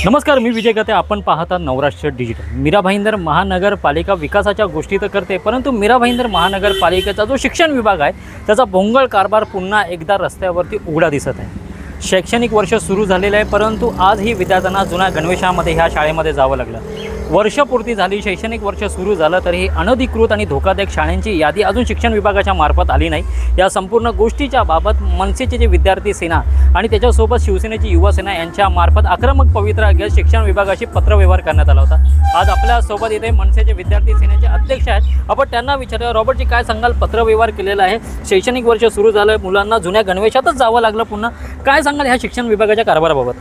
नमस्कार, मी विजय गते. आपण पाहता नवराष्ट्र डिजिटल. मीरा भाईंदर महानगरपालिका विकासाच्या गोष्टी तर करते, परंतु मीरा भाईंदर महानगरपालिकेचा जो शिक्षण विभाग आहे त्याचा भोंगळ कारभार पुन्हा एकदा रस्त्यावरती उघडा दिसत आहे. शैक्षणिक वर्ष सुरू झालेलं आहे, परंतु आजही विद्यार्थ्यांना जुन्या गणवेशामध्ये ह्या शाळेमध्ये जावं लागलं. वर्षपूर्ती झाली, शैक्षणिक वर्ष सुरू झालं, तरीही अनधिकृत आणि धोकादायक शाळांची यादी अजून शिक्षण विभागाच्या मार्फत आली नाही. या संपूर्ण गोष्टीच्या बाबत मनसेचे जे विद्यार्थी सेना आणि त्याच्यासोबत शिवसेनेची युवा सेना यांच्या मार्फत आक्रमक पवित्रा घेत शिक्षण विभागाशी पत्रव्यवहार करण्यात आला होता. आज आपल्यासोबत इथे मनसेचे विद्यार्थी सेनेचे अध्यक्ष आहेत. आपण त्यांना विचारूया, रॉबर्टजी काय सांगाल? पत्रव्यवहार केलेला आहे, शैक्षणिक वर्ष सुरू झालं, मुलांना जुन्या गणवेशातच जावं लागलं पुन्हा. काय सांगाल ह्या शिक्षण विभागाच्या कारभाराबाबत?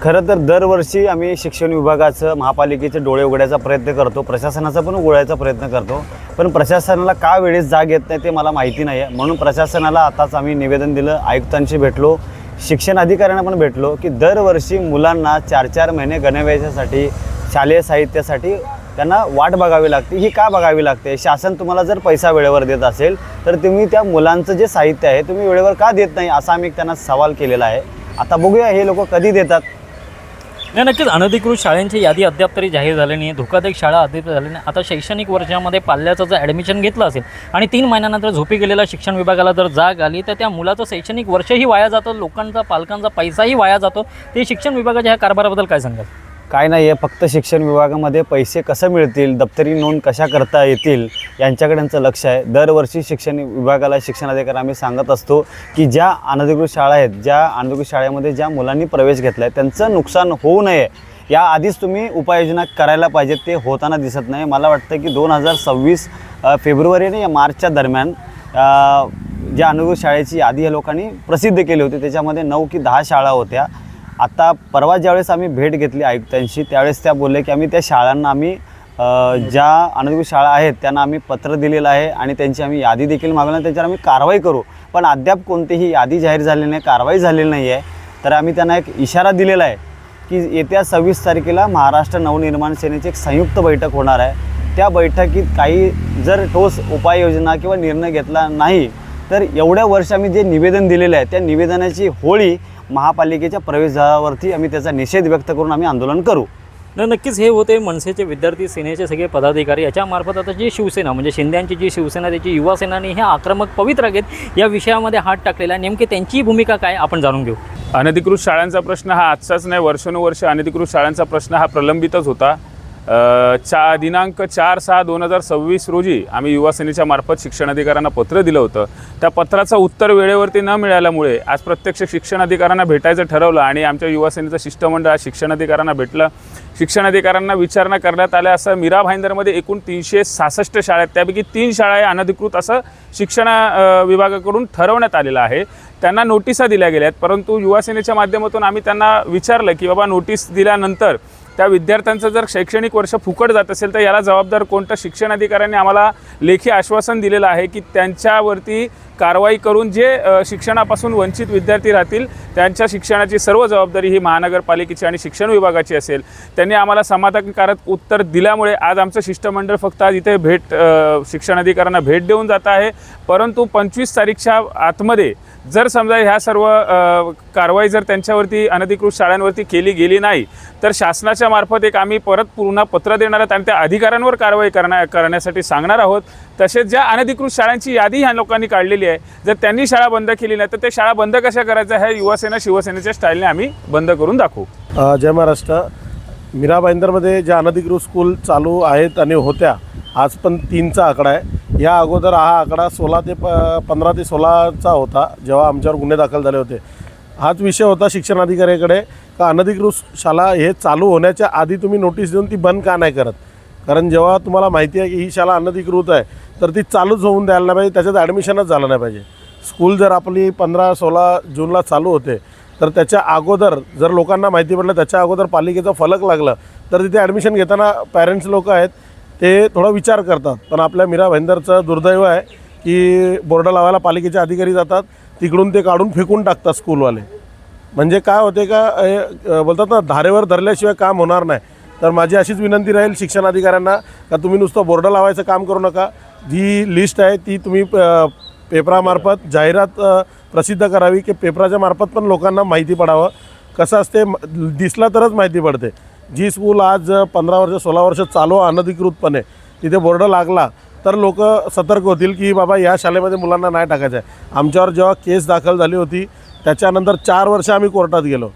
खरं तर दरवर्षी आम्ही शिक्षण विभागाचं, महापालिकेचे डोळे उघडायचा प्रयत्न करतो, प्रशासनाचा पण उघडायचा प्रयत्न करतो, पण प्रशासनाला का वेळेस जाग येत नाही ते मला माहिती नाही आहे. म्हणून प्रशासनाला आताच आम्ही निवेदन दिलं, आयुक्तांशी भेटलो, शिक्षण अधिकाऱ्यांना पण भेटलो की दरवर्षी मुलांना 4-4 महिने गणवेशासाठी, शालेय साहित्यासाठी त्यांना वाट बघावी लागते. ही का बघावी लागते? शासन तुम्हाला जर पैसा वेळेवर देत असेल तर तुम्ही त्या मुलांचं जे साहित्य आहे तुम्ही वेळेवर का देत नाही, असा आम्ही त्यांना सवाल केलेला आहे. आता बघूया हे लोक कधी देतात. नाही, नक्कीच अनधिकृत शाळांची यादी अद्याप तरी जाहीर झाली नाही, धोकादायक शाळा अद्याप झाली नाही. आता शैक्षणिक वर्षामध्ये पाल्याचं जर ॲडमिशन घेतलं असेल आणि 3 महिन्यानंतर झोपी गेलेल्या शिक्षण विभागाला जर जाग आली तर त्या मुलाचं शैक्षणिक वर्षही वाया जातं, लोकांचा पालकांचा पैसाही वाया जातो. ते शिक्षण विभागाच्या ह्या कारभाराबद्दल काय सांगाल? काय नाही आहे, फक्त शिक्षण विभागामध्ये पैसे कसं मिळतील, दप्तरी नोंद कशा करता येतील यांच्याकडे यांचं लक्ष आहे. दरवर्षी शिक्षण विभागाला, शिक्षणाधिकारी आम्ही सांगत असतो की ज्या अनधिकृत शाळा आहेत, ज्या अनधिकृत शाळेमध्ये ज्या मुलांनी प्रवेश घेतला आहे त्यांचं नुकसान होऊ नये या आधीच तुम्ही उपाययोजना करायला पाहिजेत. ते होताना दिसत नाही. मला वाटतं की 2026 फेब्रुवारी आणि मार्चच्या दरम्यान ज्या अनधिकृत शाळेची यादी या लोकांनी प्रसिद्ध केली होती त्याच्यामध्ये 9 की 10 शाळा होत्या. आता परवा ज्यावेळेस आम्ही भेट घेतली आयुक्तांशी त्यावेळेस त्या बोलले की आम्ही त्या शाळांना, आम्ही ज्या अनधिकृत शाळा आहेत त्यांना आम्ही पत्र दिलेलं आहे आणि त्यांची आम्ही यादी देखील मागवली, त्याच्यावर आम्ही कारवाई करू. पण अद्याप कोणतीही यादी जाहीर झालेली नाही, कारवाई झालेली नाही आहे. तर आम्ही त्यांना एक इशारा दिलेला आहे की येत्या 26 तारखेला महाराष्ट्र नवनिर्माण सेनेची एक संयुक्त बैठक होणार आहे. त्या बैठकीत काही जर ठोस उपाययोजना किंवा निर्णय घेतला नाही तर एवढ्या वर्ष आम्ही जे निवेदन दिलेलं आहे त्या निवेदनाची होळी महापालिकेच्या प्रवेशद्वारावरती आम्ही त्याचा निषेध व्यक्त करून आम्ही आंदोलन करू. नक्कीच हे होते मनसेचे विद्यार्थी सेनेचे सगळे पदाधिकारी. याच्यामार्फत आता जी शिवसेना म्हणजे शिंद्यांची जी शिवसेना, त्याची युवा सेनाने हे आक्रमक पवित्रा घेत या विषयामध्ये हात टाकलेला आहे. नेमकी त्यांची भूमिका काय आपण जाणून घेऊ. अनधिकृत शाळांचा प्रश्न हा आजचाच नाही, वर्षानुवर्ष अनधिकृत शाळांचा प्रश्न हा प्रलंबितच होता. दिनांक 4/6/2026 रोजी आम्ही युवा सेनेच्या मार्फत शिक्षणाधिकाऱ्यांना पत्र दिलं होतं. त्या पत्राचं उत्तर वेळेवरती न मिळाल्यामुळे आज प्रत्यक्ष शिक्षणाधिकाऱ्यांना भेटायचं ठरवलं आणि आमच्या युवा सेनेचं शिष्टमंडळ आज शिक्षणाधिकाऱ्यांना भेटलं. शिक्षणाधिकाऱ्यांना विचारणा करण्यात आल्या. असं मीरा भाईंदरमध्ये एकूण 366 शाळा आहेत, त्यापैकी 3 शाळा आहे अनधिकृत असं शिक्षण विभागाकडून ठरवण्यात आलेलं आहे. त्यांना नोटिसा दिल्या गेल्या आहेत, परंतु युवा सेनेच्या माध्यमातून आम्ही त्यांना विचारलं की बाबा नोटीस दिल्यानंतर त्या विद्यार्थ्यांचं जर शैक्षणिक वर्ष फुकट जात असेल तर याला जबाबदार कोणतं? शिक्षणाधिकाऱ्यांनी आम्हाला लेखी आश्वासन दिलेलं आहे की त्यांच्यावरती कारवाई करून जे शिक्षणापासून वंचित विद्यार्थी राहतील त्यांच्या शिक्षणाची सर्व जबाबदारी ही महानगरपालिकेची आणि शिक्षण विभागाची असेल. त्यांनी आम्हाला समाधानकारक उत्तर दिल्यामुळे आज आमचं शिष्टमंडळ फक्त आज इथे शिक्षणाधिकाऱ्यांना भेट देऊन जात आहे. परंतु 25 तारीखच्या आतमध्ये जर समजा ह्या सर्व कारवाई जर त्यांच्यावरती अनधिकृत शाळांवरती केली गेली नाही तर शासनाच्या मार्फत एक आम्ही परत पुन्हा पत्र देणार आहोत आणि त्या अधिकाऱ्यांवर कारवाई करण्यासाठी सांगणार आहोत. तसेच ज्या अनधिकृत शाळांची यादी ह्या लोकांनी काढलेली आहे, जर त्यांनी शाळा बंद केली नाही तर ते शाळा बंद कशा करायच्या ह्या युवासेना शिवसेनेच्या स्टाईलने आम्ही बंद करून दाखवू. जय महाराष्ट्र. मीरा भाईंदरमध्ये ज्या अनधिकृत स्कूल चालू आहेत आणि होत्या, आज पण 3चा आकडा आहे. या अगोदर हा आकडा 15 ते 16चा होता जेव्हा आमच्यावर गुन्हे दाखल झाले होते. हाच विषय होता शिक्षणाधिकाऱ्याकडे का अनधिकृत शाळा हे चालू होण्याच्या आधी तुम्ही नोटीस देऊन ती बंद का नाही करत. कारण जेव्हा तुम्हाला माहिती आहे की ही शाळा अनधिकृत आहे तर ती चालूच होऊन द्यायला नाही पाहिजे, त्याच्यात ॲडमिशनच झालं नाही पाहिजे. स्कूल जर आपली 15-16 जूनला चालू होते तर त्याच्या अगोदर जर लोकांना माहिती पडलं, त्याच्या अगोदर पालिकेचा फलक लागला तर तिथे ॲडमिशन घेताना पॅरेंट्स लोक आहेत ते थोडा विचार करतात. पण आपल्या मीरा भाईंदरचं दुर्दैव आहे की बोर्ड लावायला पालिकेचे अधिकारी जातात, तिकडून ते काढून फेकून टाकतात स्कूलवाले. म्हणजे काय होते का बोलतात ना, धारेवर धरल्याशिवाय काम होणार नाही. तर माझी अशीच विनंती राहील शिक्षणाधिकाऱ्यांना का तुम्ही नुसतं बोर्ड लावायचं काम करू नका. जी लिस्ट आहे ती तुम्ही पेपरामार्फत जाहिरात प्रसिद्ध करावी की पेपराच्या मार्फत पण लोकांना माहिती पडावं. कसं असते, दिसला तरच माहिती पडते. जी स्कूल आज 15 वर्ष 16 वर्ष चालू अनधिकृतपणे तिथे बोर्ड लागला तर लोक सतर्क होतील की बाबा या शाळेमध्ये मुलांना नाही टाकायचं आहे. आमच्यावर जेव्हा केस दाखल झाली होती त्याच्यानंतर 4 वर्ष आम्ही कोर्टात गेलो.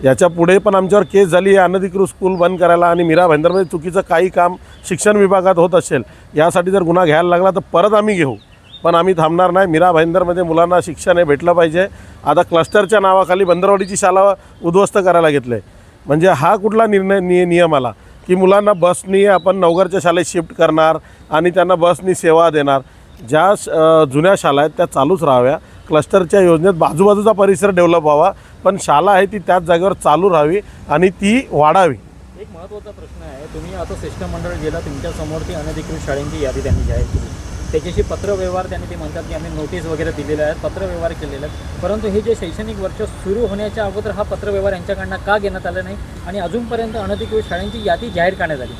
याच्या पुढे पण आमच्यावर केस झाली अनधिकृत स्कूल बंद करायला. आणि मीरा भाईंदरमध्ये चुकीचं काही काम शिक्षण विभागात होत असेल यासाठी जर गुन्हा घ्यायला लागला तर परत आम्ही घेऊ, पण आम्ही थांबणार नाही. मीरा भाईंदरमध्ये मुलांना शिक्षण हे भेटलं पाहिजे. आता क्लस्टरच्या नावाखाली बंदरवाडीची शाळा उद्ध्वस्त करायला घेतलं आहे. म्हणजे हा कुठला नियम आला की मुलांना बसनी आपण नवघरच्या शाळेत शिफ्ट करणार आणि त्यांना बसनी सेवा देणार. ज्या जुन्या शाळा आहेत त्या चालूच राहाव्या. क्लस्टरच्या योजनेत बाजूबाजूचा परिसर डेव्हलप व्हावा, पण शाळा आहे ती त्याच जागेवर चालू राहावी आणि ती वाढावी. एक महत्त्वाचा प्रश्न आहे, तुम्ही आता शिष्टमंडळ गेला, तुमच्यासमोर ती अनधिकृत शाळांची यादी त्यांनी जाहीर केली, त्याच्याशी पत्रव्यवहार त्यांनी ते म्हणतात की आम्ही नोटीस वगैरे दिलेल्या आहेत, पत्रव्यवहार केलेले आहेत. परंतु हे जे शैक्षणिक वर्ष सुरू होण्याच्या अगोदर हा पत्रव्यवहार यांच्याकडनं का घेण्यात आला नाही आणि अजूनपर्यंत अनधिकृत शाळांची यादी जाहीर करण्यात आली?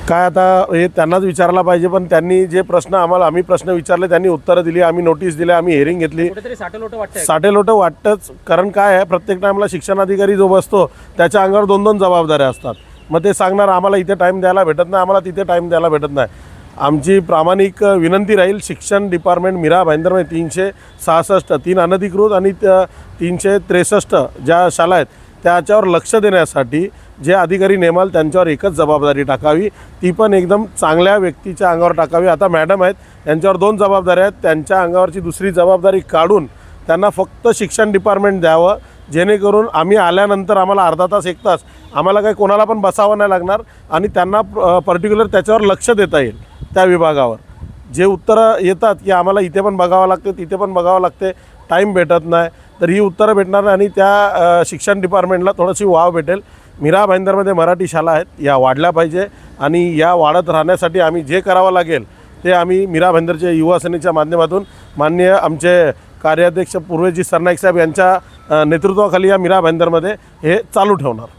काय आता हे त्यांनाच विचारला पाहिजे. पण त्यांनी जे प्रश्न आम्ही प्रश्न विचारले त्यांनी उत्तरं दिली, आम्ही नोटीस दिल्या, आम्ही हिअरिंग घेतली. कुठेतरी साटेलोटं वाटतं. साटेलोटं वाटतंच. कारण काय आहे, प्रत्येक टाईमला शिक्षणाधिकारी जो बसतो त्याच्या अंगावर 2-2 जबाबदाऱ्या असतात. मग ते सांगणार आम्हाला इथे टाईम द्यायला भेटत नाही, आम्हाला तिथे टाईम द्यायला भेटत नाही. आमची प्रामाणिक विनंती राहील शिक्षण डिपार्टमेंट मीरा भाईंदरमध्ये 366 3 अनधिकृत आणि 363 ज्या शाळा आहेत त्याच्यावर लक्ष देण्यासाठी जे अधिकारी नेमाल त्यांच्यावर एकच जबाबदारी टाकावी, ती पण एकदम चांगल्या व्यक्तीच्या अंगावर टाकावी. आता मॅडम आहेत त्यांच्यावर 2 जबाबदाऱ्या आहेत, त्यांच्या अंगावरची दुसरी जबाबदारी काढून त्यांना फक्त शिक्षण डिपार्टमेंट द्यावं, जेणेकरून आम्ही आल्यानंतर आम्हाला अर्धा तास 1 तास आम्हाला काही कोणाला पण बसावं नाही लागणार आणि त्यांना पर्टिक्युलर त्याच्यावर लक्ष देता येईल. त्या विभागावर जे उत्तरं येतात की आम्हाला इथे पण बघावं लागते तिथे पण बघावं लागते, टाईम भेटत नाही, तर ही उत्तरं भेटणार नाही आणि त्या शिक्षण डिपार्टमेंटला थोडीशी वाव भेटेल. मीरा भाईंदरमध्ये मराठी शाळा आहेत, या वाढल्या पाहिजे आणि या वाढत राहण्यासाठी आम्ही जे करावं लागेल ते आम्ही मीरा भाईंदरच्या युवा सेनेच्या माध्यमातून माननीय आमचे कार्याध्यक्ष पूर्वेजी सरनाईक साहेब यांच्या नेतृत्वाखाली या मीरा भाईंदरमध्ये हे चालू ठेवणार.